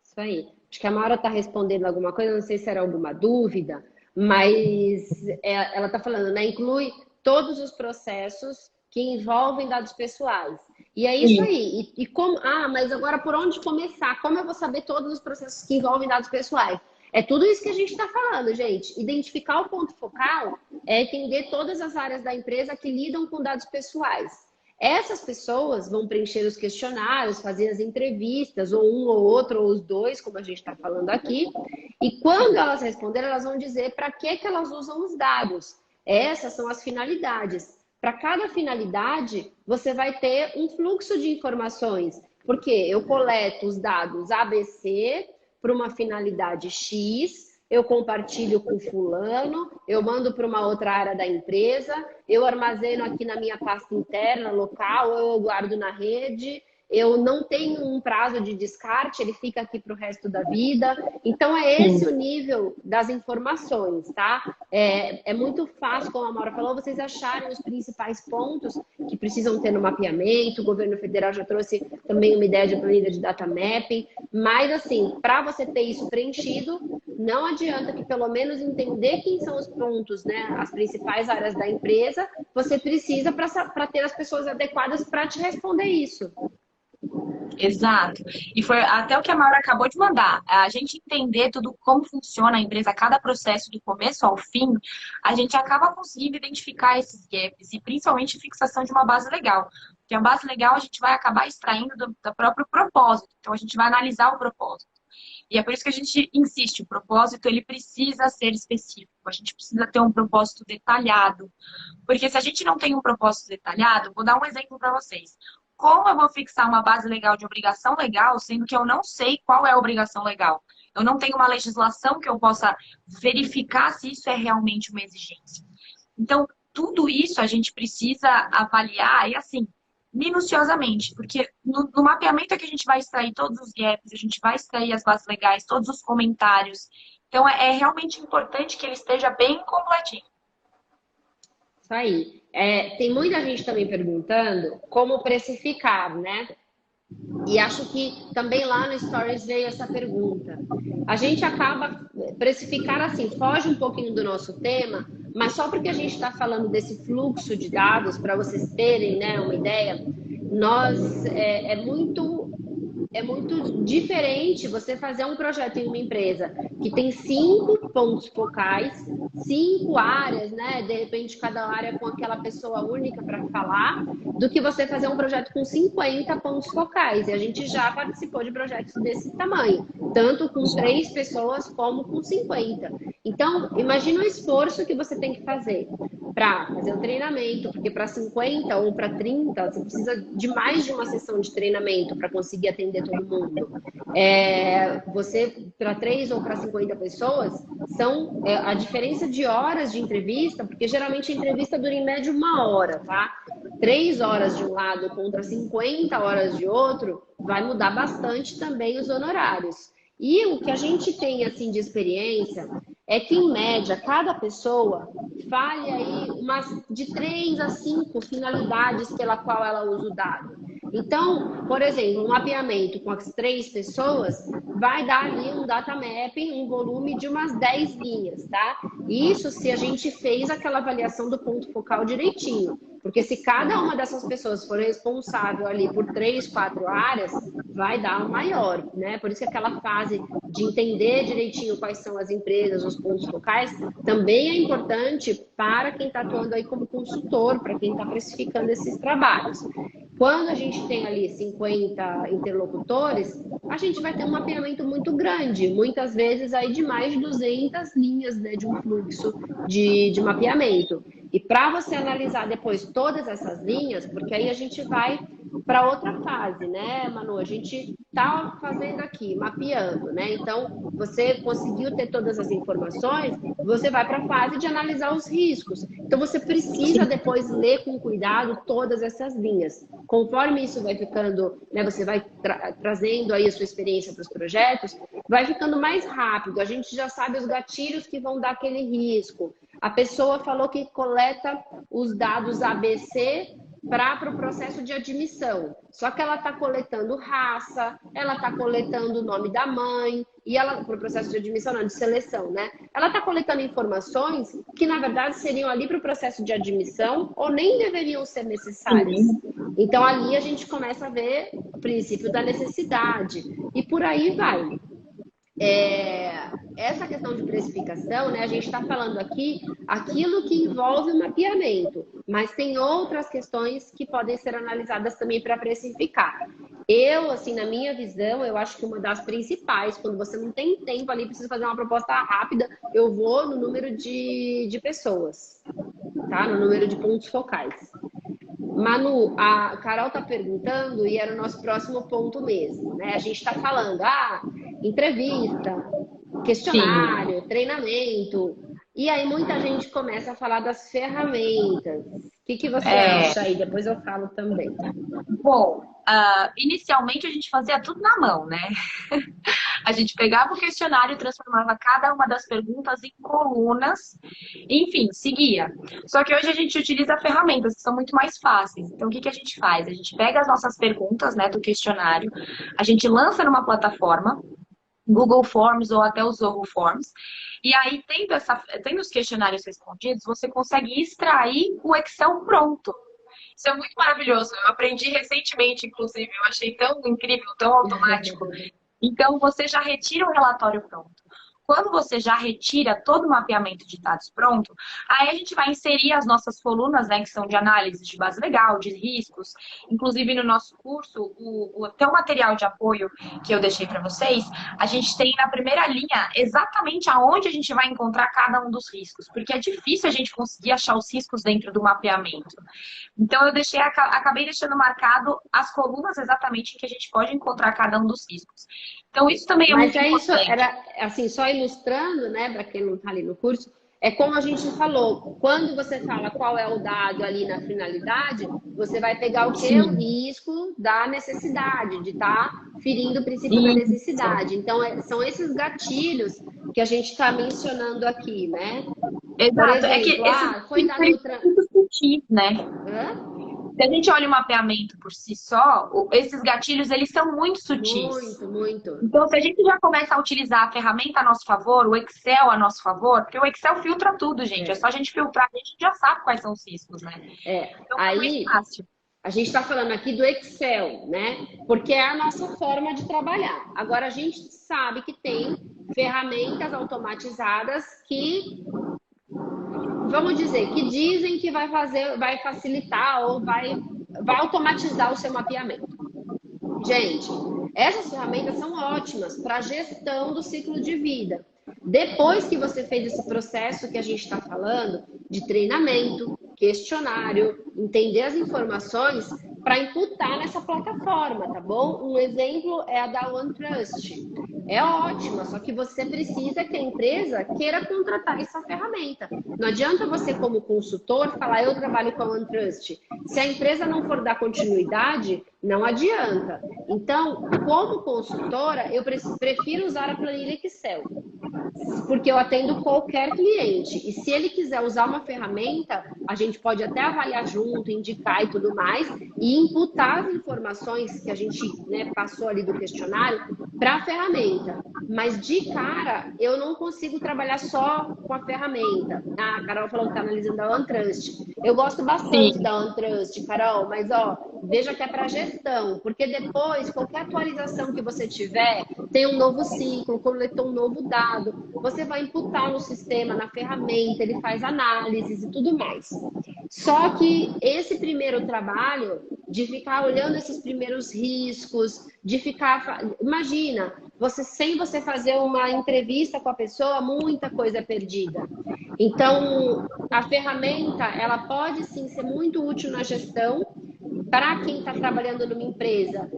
Isso aí. Acho que a Maura está respondendo alguma coisa, não sei se era alguma dúvida, mas ela está falando, né? Inclui todos os processos que envolvem dados pessoais. E é isso aí. E como, mas agora por onde começar? Como eu vou saber todos os processos que envolvem dados pessoais? É tudo isso que a gente está falando, gente. Identificar o ponto focal é entender todas as áreas da empresa que lidam com dados pessoais. Essas pessoas vão preencher os questionários, fazer as entrevistas, ou um ou outro, ou os dois, como a gente está falando aqui. E quando elas responderem, elas vão dizer para que elas usam os dados. Essas são as finalidades. Para cada finalidade, você vai ter um fluxo de informações. Porque eu coleto os dados ABC para uma finalidade X, eu compartilho com fulano, eu mando para uma outra área da empresa, eu armazeno aqui na minha pasta interna, local, ou eu guardo na rede, eu não tenho um prazo de descarte, ele fica aqui para o resto da vida. Então, é esse o nível das informações, tá? É muito fácil, como a Maura falou, vocês acharem os principais pontos que precisam ter no mapeamento. O governo federal já trouxe também uma ideia de planilha de data mapping. Mas, assim, para você ter isso preenchido, não adianta que, pelo menos, entender quem são os pontos, né? As principais áreas da empresa, você precisa para ter as pessoas adequadas para te responder isso. Exato. E foi até o que a Maura acabou de mandar. A gente entender tudo como funciona a empresa, cada processo do começo ao fim, a gente acaba conseguindo identificar esses gaps e principalmente fixação de uma base legal. Porque a base legal a gente vai acabar extraindo do próprio propósito. Então a gente vai analisar o propósito. E é por isso que a gente insiste, o propósito ele precisa ser específico. A gente precisa ter um propósito detalhado. Porque se a gente não tem um propósito detalhado, vou dar um exemplo para vocês. Como eu vou fixar uma base legal de obrigação legal, sendo que eu não sei qual é a obrigação legal? Eu não tenho uma legislação que eu possa verificar se isso é realmente uma exigência. Então, tudo isso a gente precisa avaliar e, assim, minuciosamente, porque no mapeamento é que a gente vai extrair todos os gaps, a gente vai extrair as bases legais, todos os comentários. Então, é realmente importante que ele esteja bem completinho. Isso aí. Tem muita gente também perguntando como precificar, né? E acho que também lá no Stories veio essa pergunta. A gente acaba precificar assim, foge um pouquinho do nosso tema, mas só porque a gente está falando desse fluxo de dados, para vocês terem, né, uma ideia, é muito diferente você fazer um projeto em uma empresa que tem 5 pontos focais, 5 áreas, né? De repente, cada área com aquela pessoa única para falar, do que você fazer um projeto com 50 pontos focais. E a gente já participou de projetos desse tamanho, tanto com 3 pessoas como com 50. Então, imagina o esforço que você tem que fazer para fazer um treinamento, porque para 50 ou para 30, você precisa de mais de uma sessão de treinamento para conseguir atender atender todo mundo. Você, para 3 ou para 50 pessoas, a diferença de horas de entrevista, porque geralmente a entrevista dura em média 1 hora, tá? 3 horas de um lado contra 50 horas de outro, vai mudar bastante também os honorários. E o que a gente tem assim de experiência é que, em média, cada pessoa fale aí de 3 a 5 finalidades pela qual ela usa o dado. Então, por exemplo, um mapeamento com as 3 pessoas vai dar ali um data mapping, um volume de umas 10 linhas, tá? Isso se a gente fez aquela avaliação do ponto focal direitinho. Porque se cada uma dessas pessoas for responsável ali por 3, 4 áreas, vai dar um maior, né? Por isso que aquela fase de entender direitinho quais são as empresas, os pontos focais, também é importante para quem está atuando aí como consultor, para quem está precificando esses trabalhos. Quando a gente tem ali 50 interlocutores, a gente vai ter um mapeamento muito grande, muitas vezes aí de mais de 200 linhas, né, de um fluxo de mapeamento. E para você analisar depois todas essas linhas, porque aí a gente vai para outra fase, né, Manu? A gente está fazendo aqui, mapeando, né? Então, você conseguiu ter todas as informações, você vai para a fase de analisar os riscos. Então, você precisa depois ler com cuidado todas essas linhas. Conforme isso vai ficando, né, você vai trazendo aí a sua experiência para os projetos, vai ficando mais rápido. A gente já sabe os gatilhos que vão dar aquele risco. A pessoa falou que coleta os dados ABC para o processo de admissão. Só que ela está coletando raça, ela está coletando o nome da mãe, e ela, para o processo de admissão, não, de seleção, né? Ela está coletando informações que, na verdade, seriam ali para o processo de admissão ou nem deveriam ser necessárias. Então, ali a gente começa a ver o princípio da necessidade. E por aí vai. Essa questão de precificação, né, a gente está falando aqui aquilo que envolve o mapeamento, mas tem outras questões que podem ser analisadas também para precificar. Eu, assim, na minha visão, eu acho que uma das principais, quando você não tem tempo ali, precisa fazer uma proposta rápida, eu vou no número de pessoas, tá? No número de pontos focais. Manu, a Carol está perguntando, e era o nosso próximo ponto mesmo, né? A gente está falando, entrevista, questionário, sim, treinamento, e aí muita gente começa a falar das ferramentas. O que você acha aí? Depois eu falo também. Bom, inicialmente a gente fazia tudo na mão, né? A gente pegava o questionário e transformava cada uma das perguntas em colunas, enfim, seguia. Só que hoje a gente utiliza ferramentas que são muito mais fáceis. Então, o que a gente faz? A gente pega as nossas perguntas, né, do questionário, a gente lança numa plataforma, Google Forms ou até o Zoho Forms, e aí, tendo os questionários respondidos, você consegue extrair o Excel pronto. Isso é muito maravilhoso. Eu aprendi recentemente, inclusive, eu achei tão incrível, tão automático. Então, você já retira o relatório pronto. Quando você já retira todo o mapeamento de dados pronto, aí a gente vai inserir as nossas colunas, né, que são de análise de base legal, de riscos. Inclusive, no nosso curso, até o material de apoio que eu deixei para vocês, a gente tem na primeira linha exatamente aonde a gente vai encontrar cada um dos riscos, porque é difícil a gente conseguir achar os riscos dentro do mapeamento. Então, eu acabei deixando marcado as colunas exatamente em que a gente pode encontrar cada um dos riscos. Então, isso também é muito importante. Mas isso era, assim, só ilustrando, né, para quem não está ali no curso, é como a gente falou, quando você fala qual é o dado ali na finalidade, você vai pegar o que? O risco da necessidade, de estar ferindo o princípio da necessidade. Então, são esses gatilhos que a gente está mencionando aqui, né? Exato. Por exemplo, é que foi dado muito sutil, né? Se a gente olha o mapeamento por si só, esses gatilhos, eles são muito sutis. Muito. Então, se a gente já começa a utilizar a ferramenta a nosso favor, o Excel a nosso favor, porque o Excel filtra tudo, gente. É só a gente filtrar, a gente já sabe quais são os riscos, né? Então, aí, é mais fácil. A gente está falando aqui do Excel, né? Porque é a nossa forma de trabalhar. Agora, a gente sabe que tem ferramentas automatizadas que... vamos dizer, que dizem que vai facilitar ou vai automatizar o seu mapeamento. Gente, essas ferramentas são ótimas para a gestão do ciclo de vida. Depois que você fez esse processo que a gente está falando, de treinamento, questionário, entender as informações, para imputar nessa plataforma, tá bom? Um exemplo é a da OneTrust. É ótima, só que você precisa que a empresa queira contratar essa ferramenta. Não adianta você, como consultor, falar eu trabalho com a OneTrust. Se a empresa não for dar continuidade, não adianta. Então, como consultora, eu prefiro usar a planilha Excel, porque eu atendo qualquer cliente. E se ele quiser usar uma ferramenta, a gente pode até avaliar junto, indicar e tudo mais, e imputar as informações que a gente, né, passou ali do questionário para a ferramenta. Mas de cara, eu não consigo trabalhar só com a ferramenta. Ah, a Carol falou que está analisando a OneTrust. Eu gosto bastante Sim. da OneTrust, Carol, mas ó, veja que é para gestão, porque depois, qualquer atualização que você tiver, tem um novo ciclo, coletou um novo dado, você vai imputar no sistema, na ferramenta, ele faz análises e tudo mais. Só que esse primeiro trabalho de ficar olhando esses primeiros riscos, de ficar... Imagina, sem você fazer uma entrevista com a pessoa, muita coisa é perdida. Então, a ferramenta, ela pode sim ser muito útil na gestão para quem está trabalhando numa empresa.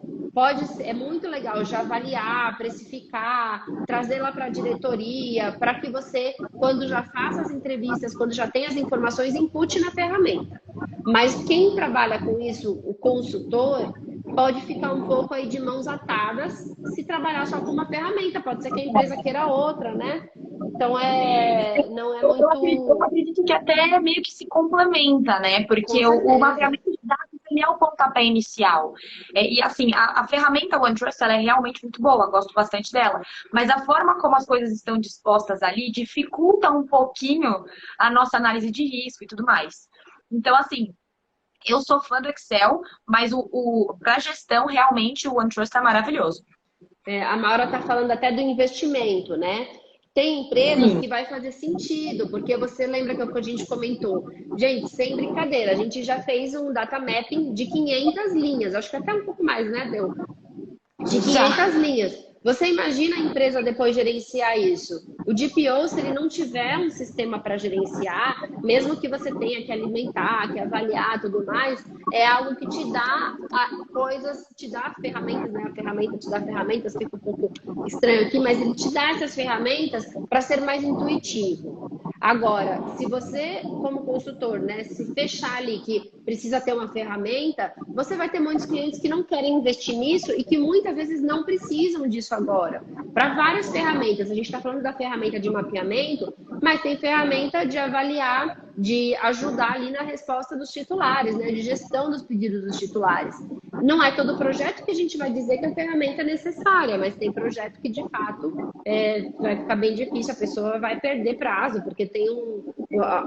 É muito legal já avaliar, precificar, trazer lá para a diretoria, para que você, quando já faça as entrevistas, quando já tem as informações, impute na ferramenta. Mas quem trabalha com isso, o consultor, pode ficar um pouco aí de mãos atadas se trabalhar só com uma ferramenta. Pode ser que a empresa queira outra, né? Então, não é Eu muito... acredito que até meio que se complementa, né? Com Porque o certeza. mapeamento de dados ele é o pontapé inicial. E assim, a ferramenta OneTrust ela é realmente muito boa, gosto bastante dela. Mas a forma como as coisas estão dispostas ali dificulta um pouquinho a nossa análise de risco e tudo mais. Então, assim, eu sou fã do Excel, mas para gestão, realmente, o OneTrust é maravilhoso. A Maura está falando até do investimento, né? Tem empresas Sim. que vai fazer sentido, porque você lembra que a gente comentou. Gente, sem brincadeira, a gente já fez um data mapping de 500 linhas, acho que até um pouco mais, né, Deu? De Já. 500 linhas. Você imagina a empresa depois gerenciar isso? O DPO, se ele não tiver um sistema para gerenciar, mesmo que você tenha que alimentar, que avaliar tudo mais, é algo que te dá coisas, te dá ferramentas, né? A ferramenta te dá ferramentas, fica um pouco estranho aqui, mas ele te dá essas ferramentas para ser mais intuitivo. Agora, se você, como consultor, né, se fechar ali que precisa ter uma ferramenta, você vai ter muitos clientes que não querem investir nisso e que muitas vezes não precisam disso agora. Para várias ferramentas, a gente está falando da ferramenta de mapeamento, mas tem ferramenta de avaliar, de ajudar ali na resposta dos titulares, né, de gestão dos pedidos dos titulares. Não é todo projeto que a gente vai dizer que a ferramenta é necessária, mas tem projeto que, de fato, vai ficar bem difícil, a pessoa vai perder prazo, porque tem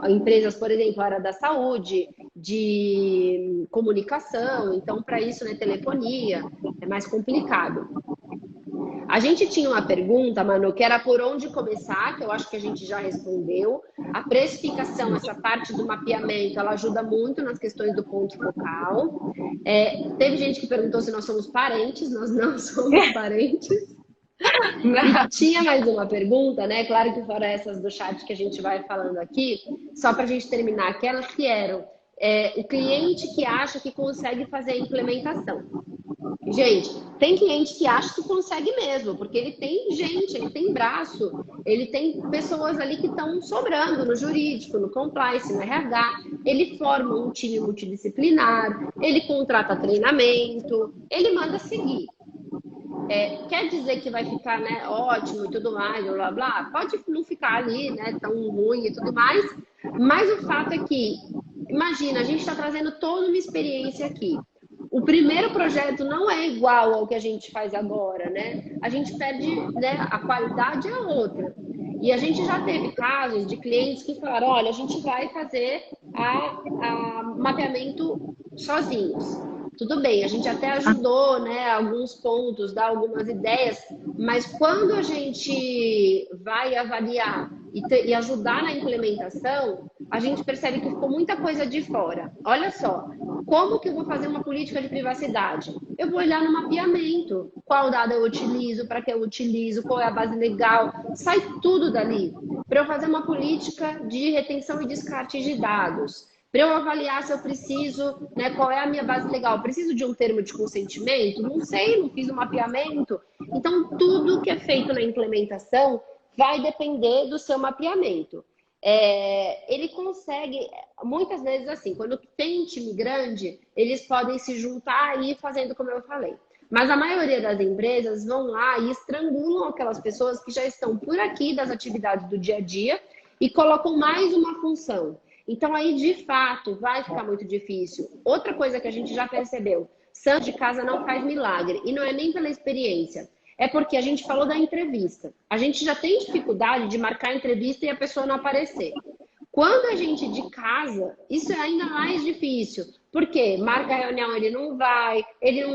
empresas, por exemplo, a área da saúde, de comunicação, então, para isso, né, telefonia, é mais complicado. A gente tinha uma pergunta, Manu, que era por onde começar, que eu acho que a gente já respondeu. A precificação, essa parte do mapeamento, ela ajuda muito nas questões do ponto focal. Teve gente que perguntou se nós somos parentes, nós não somos parentes. E tinha mais uma pergunta, né? Claro que fora essas do chat que a gente vai falando aqui, só para a gente terminar, aquelas que eram o cliente que acha que consegue fazer a implementação. Gente, tem cliente que acha que consegue mesmo, porque ele tem gente, ele tem braço, ele tem pessoas ali que estão sobrando no jurídico, no compliance, no RH. Ele forma um time multidisciplinar, ele contrata treinamento, ele manda seguir. Quer dizer que vai ficar, né, ótimo e tudo mais, blá, blá, pode não ficar ali, né, tão ruim e tudo mais, mas o fato é que, imagina, a gente está trazendo toda uma experiência aqui. O primeiro projeto não é igual ao que a gente faz agora, né? A gente perde, né, a qualidade é outra. E a gente já teve casos de clientes que falaram, olha, a gente vai fazer a mapeamento sozinhos. Tudo bem, a gente até ajudou, né, alguns pontos, dá algumas ideias, mas quando a gente vai avaliar e ajudar na implementação, a gente percebe que ficou muita coisa de fora. Olha só, como que eu vou fazer uma política de privacidade? Eu vou olhar no mapeamento, qual dado eu utilizo, para que eu utilizo, qual é a base legal, sai tudo dali. Para eu fazer uma política de retenção e descarte de dados, Para eu avaliar se eu preciso, né, qual é a minha base legal? Preciso de um termo de consentimento? Não sei, não fiz o mapeamento. Então, tudo que é feito na implementação vai depender do seu mapeamento. Ele consegue, muitas vezes assim, quando tem um time grande, eles podem se juntar e ir fazendo como eu falei. Mas a maioria das empresas vão lá e estrangulam aquelas pessoas que já estão por aqui das atividades do dia a dia e colocam mais uma função. Então aí, de fato, vai ficar muito difícil. Outra coisa que a gente já percebeu, santo de casa não faz milagre. E não é nem pela experiência. É porque a gente falou da entrevista. A gente já tem dificuldade de marcar a entrevista e a pessoa não aparecer. Quando a gente de casa, isso é ainda mais difícil. Porque marca a reunião, ele não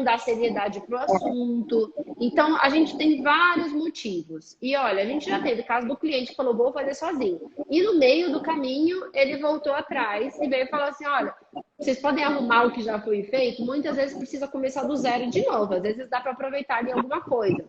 dá seriedade para o assunto. Então, a gente tem vários motivos. E olha, a gente já teve caso do cliente que falou, vou fazer sozinho. E no meio do caminho, ele voltou atrás e veio e falou assim, olha, vocês podem arrumar o que já foi feito? Muitas vezes precisa começar do zero de novo. Às vezes dá para aproveitar ali alguma coisa.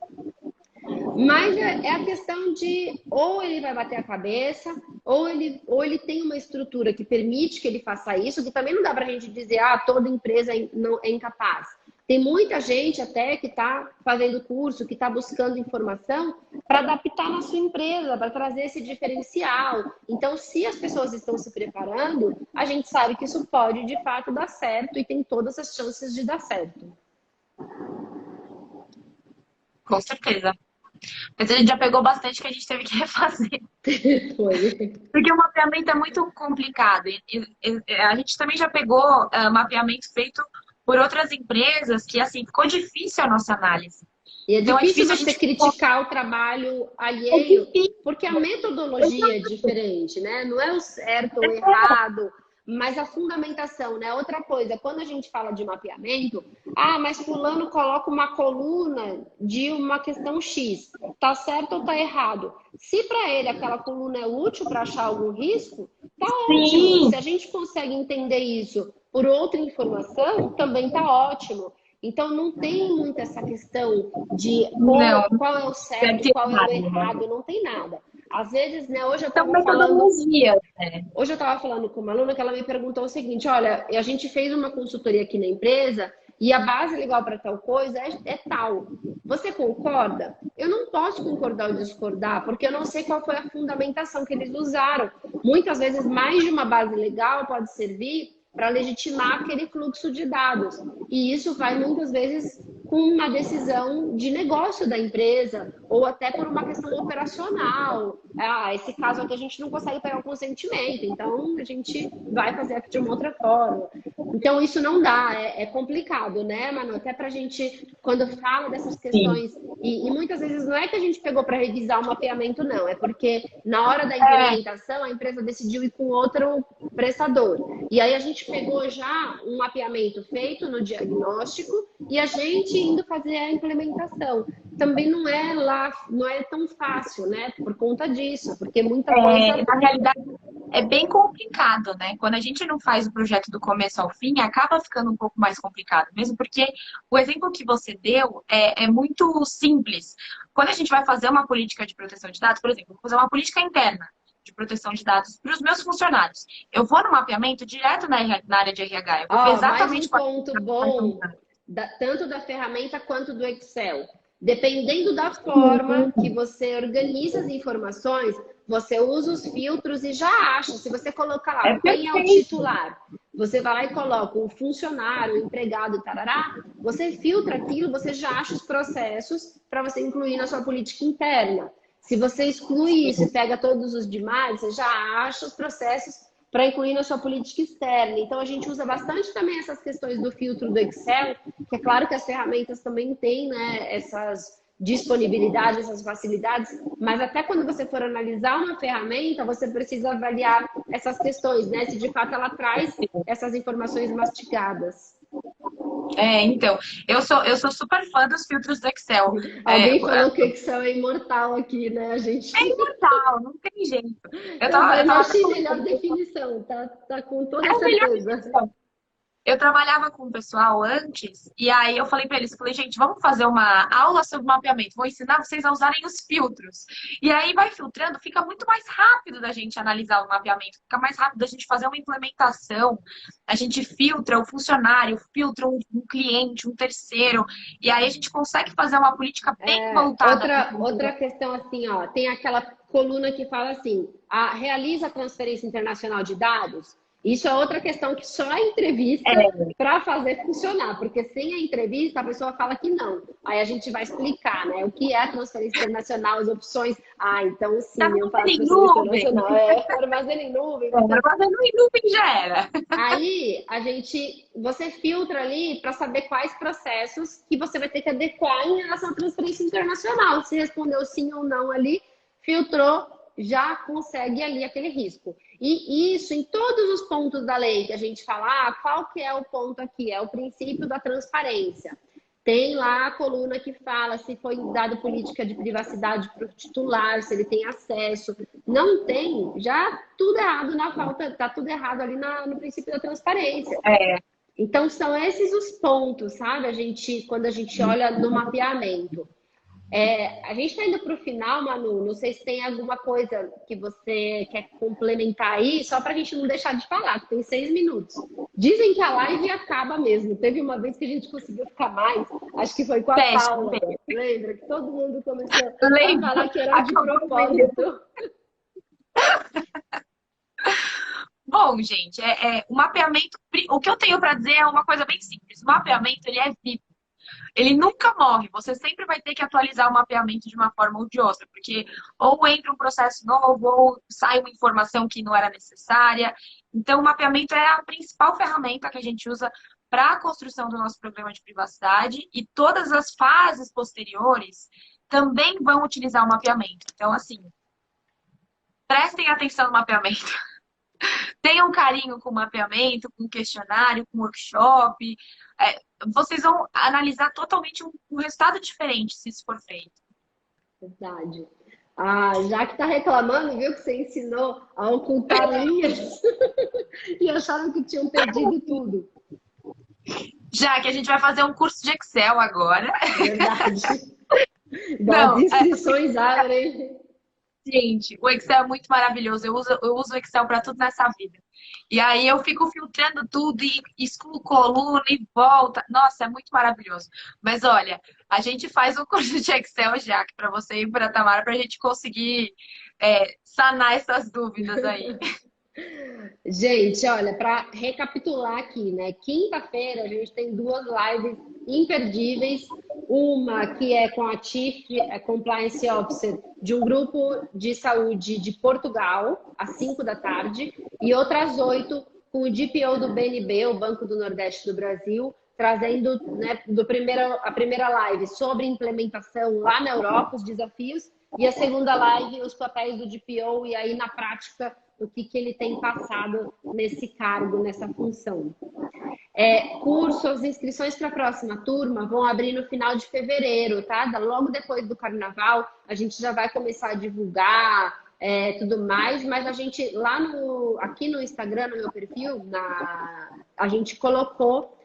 Mas é a questão de ou ele vai bater a cabeça, ou ele tem uma estrutura que permite que ele faça isso, que também não dá para a gente dizer, toda empresa não é incapaz. Tem muita gente até que está fazendo curso, que está buscando informação para adaptar na sua empresa, para trazer esse diferencial. Então, se as pessoas estão se preparando, a gente sabe que isso pode de fato dar certo e tem todas as chances de dar certo. Com certeza. Mas a gente já pegou bastante que a gente teve que refazer. Foi. Porque o mapeamento é muito complicado. A gente também já pegou mapeamento feito por outras empresas que, assim, ficou difícil a nossa análise. E é Então, difícil a você gente... criticar o trabalho alheio, porque a metodologia é diferente, né? Não é o certo ou errado, mas a fundamentação, né? Outra coisa, quando a gente fala de mapeamento, mas fulano coloca uma coluna de uma questão X. Tá certo ou tá errado? Se para ele aquela coluna é útil para achar algum risco, tá ótimo. Se a gente consegue entender isso por outra informação, também tá ótimo. Então, não tem muito essa questão de qual é o certo, qual é o errado, não tem nada. Às vezes, né, hoje eu estava falando com uma aluna que ela me perguntou o seguinte, olha, a gente fez uma consultoria aqui na empresa e a base legal para tal coisa é tal. Você concorda? Eu não posso concordar ou discordar, porque eu não sei qual foi a fundamentação que eles usaram. Muitas vezes, mais de uma base legal pode servir para legitimar aquele fluxo de dados. E isso vai muitas vezes com uma decisão de negócio da empresa ou até por uma questão operacional. Esse caso aqui a gente não consegue pegar o consentimento, então a gente vai fazer aqui de uma outra forma. Então isso não dá, é complicado, né, Manu? Até pra gente, quando fala dessas questões, e muitas vezes não é que a gente pegou para revisar o mapeamento, não, é porque na hora da implementação a empresa decidiu ir com outro prestador. E aí a gente pegou já um mapeamento feito no diagnóstico e a gente indo fazer a implementação. Também não é tão fácil, né? Por conta disso, porque muita coisa... Na realidade, é bem complicado, né? Quando a gente não faz o projeto do começo ao fim, acaba ficando um pouco mais complicado, mesmo porque o exemplo que você deu é muito simples. Quando a gente vai fazer uma política de proteção de dados, por exemplo, vou fazer uma política interna de proteção de dados para os meus funcionários. Eu vou no mapeamento direto na área de RH. Eu vou ver exatamente mais um ponto bom, tanto da ferramenta quanto do Excel. Dependendo da forma que você organiza as informações, você usa os filtros e já acha. Se você colocar lá quem é o titular, você vai lá e coloca o funcionário, o empregado, tarará, você filtra aquilo, você já acha os processos para você incluir na sua política interna. Se você exclui isso e pega todos os demais, você já acha os processos para incluir na sua política externa. Então, a gente usa bastante também essas questões do filtro do Excel, que é claro que as ferramentas também têm, né, essas disponibilidades, essas facilidades, mas até quando você for analisar uma ferramenta, você precisa avaliar essas questões, né, se de fato ela traz essas informações mastigadas. Então, eu sou super fã dos filtros do Excel. Alguém falou que o Excel é imortal aqui, né? A gente... É imortal, não tem jeito. Eu não achei a melhor definição, tá com toda certeza. Eu trabalhava com o pessoal antes, e aí eu falei para eles, eu falei, gente, vamos fazer uma aula sobre mapeamento, vou ensinar vocês a usarem os filtros. E aí vai filtrando, fica muito mais rápido da gente analisar o mapeamento, fica mais rápido da gente fazer uma implementação, a gente filtra o funcionário, filtra um cliente, um terceiro, e aí a gente consegue fazer uma política bem voltada para o Outra questão assim, ó, tem aquela coluna que fala assim, realiza a transferência internacional de dados. Isso é outra questão que só a entrevista para fazer funcionar, porque sem a entrevista a pessoa fala que não. Aí a gente vai explicar, né? O que é transferência internacional, as opções. Então sim, eu faço transferência internacional. Armazena em nuvem. Armazena em nuvem já era. Aí você filtra ali para saber quais processos que você vai ter que adequar em relação à transferência internacional. Se respondeu sim ou não ali, filtrou, já consegue ali aquele risco. E isso em todos os pontos da lei que a gente fala, qual que é o ponto aqui? É o princípio da transparência. Tem lá a coluna que fala se foi dada política de privacidade para o titular, se ele tem acesso. Não tem, já tudo errado na falta, tá tudo errado ali no princípio da transparência. Então são esses os pontos, sabe? Quando a gente olha no mapeamento. A gente está indo para o final, Manu. Não sei se tem alguma coisa que você quer complementar aí, só para a gente não deixar de falar, que tem 6 minutos. Dizem que a live acaba mesmo. Teve uma vez que a gente conseguiu ficar mais, acho que foi com a Paula. Lembra que todo mundo começou a falar que era de propósito. Bom, gente, o mapeamento, o que eu tenho para dizer é uma coisa bem simples. O mapeamento, ele é vivo. Ele nunca morre, você sempre vai ter que atualizar o mapeamento de uma forma ou de outra, porque ou entra um processo novo, ou sai uma informação que não era necessária. Então, o mapeamento é a principal ferramenta que a gente usa para a construção do nosso programa de privacidade, e todas as fases posteriores também vão utilizar o mapeamento. Então, assim, prestem atenção no mapeamento. Tenham carinho com o mapeamento, com o questionário, com o workshop. Vocês vão analisar totalmente um resultado diferente se isso for feito. Verdade. Já que está reclamando, viu, que você ensinou a ocultar linhas e acharam que tinham perdido tudo. Já que a gente vai fazer um curso de Excel agora. Verdade. Das inscrições abrem. Gente, o Excel é muito maravilhoso. Eu uso o Excel para tudo nessa vida. E aí eu fico filtrando tudo e excluo coluna e volta. Nossa, é muito maravilhoso. Mas olha, a gente faz um curso de Excel já, para você e para a Tamara, para a gente conseguir sanar essas dúvidas aí. Gente, olha, para recapitular aqui, né? Quinta-feira a gente tem 2 lives imperdíveis. Uma que é com a Chief Compliance Officer de um grupo de saúde de Portugal, às 5 da tarde, e outras 8 com o DPO do BNB, o Banco do Nordeste do Brasil, trazendo, né, a primeira live sobre implementação lá na Europa, os desafios, e a segunda live, os papéis do DPO, e aí na prática o que ele tem passado nesse cargo, nessa função. As inscrições para a próxima turma vão abrir no final de fevereiro, tá? Logo depois do carnaval, a gente já vai começar a divulgar tudo mais, mas a gente aqui no Instagram, no meu perfil, a gente colocou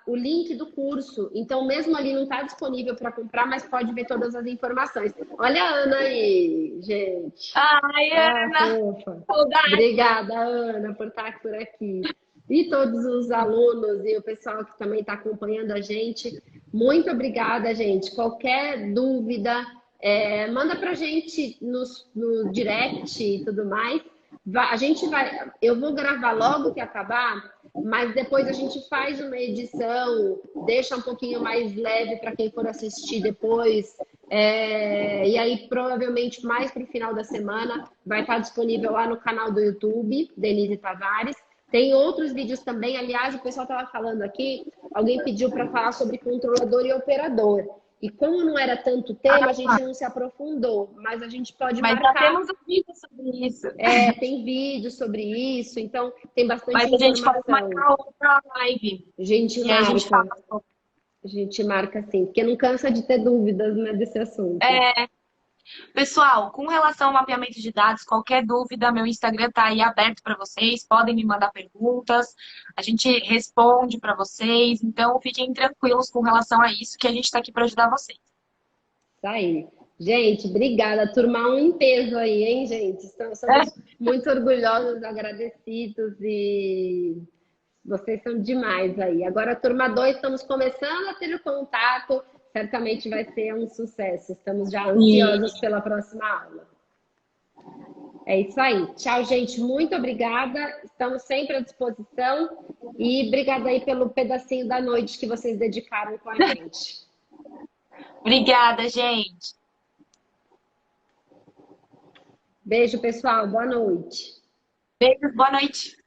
o link do curso. Então, mesmo ali não está disponível para comprar, mas pode ver todas as informações. Olha a Ana aí, gente. Ai, Ana! Fofa. Obrigada, Ana, por estar por aqui. E todos os alunos e o pessoal que também está acompanhando a gente. Muito obrigada, gente. Qualquer dúvida, manda para a gente no direct e tudo mais. Eu vou gravar logo que acabar, mas depois a gente faz uma edição, deixa um pouquinho mais leve para quem for assistir depois. E aí, provavelmente, mais para o final da semana, vai estar disponível lá no canal do YouTube, Denise Tavares. Tem outros vídeos também. Aliás, o pessoal estava falando aqui, alguém pediu para falar sobre controlador e operador. E como não era tanto tema, a gente não se aprofundou, mas a gente pode marcar. Mas já temos um vídeo sobre isso. Tem vídeo sobre isso, então tem bastante informação. Mas a gente pode marcar outra live. A gente marca sim, porque não cansa de ter dúvidas, né, desse assunto. Pessoal, com relação ao mapeamento de dados, qualquer dúvida, meu Instagram está aí aberto para vocês, podem me mandar perguntas, a gente responde para vocês, então fiquem tranquilos com relação a isso, que a gente está aqui para ajudar vocês. Isso aí. Gente, obrigada. Turma um em peso aí, hein, gente? Somos muito orgulhosos, agradecidos e vocês são demais aí. Agora, turma 2, estamos começando a ter o contato. Certamente vai ser um sucesso. Estamos já ansiosos pela próxima aula. É isso aí. Tchau, gente. Muito obrigada. Estamos sempre à disposição. E obrigada aí pelo pedacinho da noite que vocês dedicaram com a gente. Obrigada, gente. Beijo, pessoal. Boa noite. Beijos, boa noite.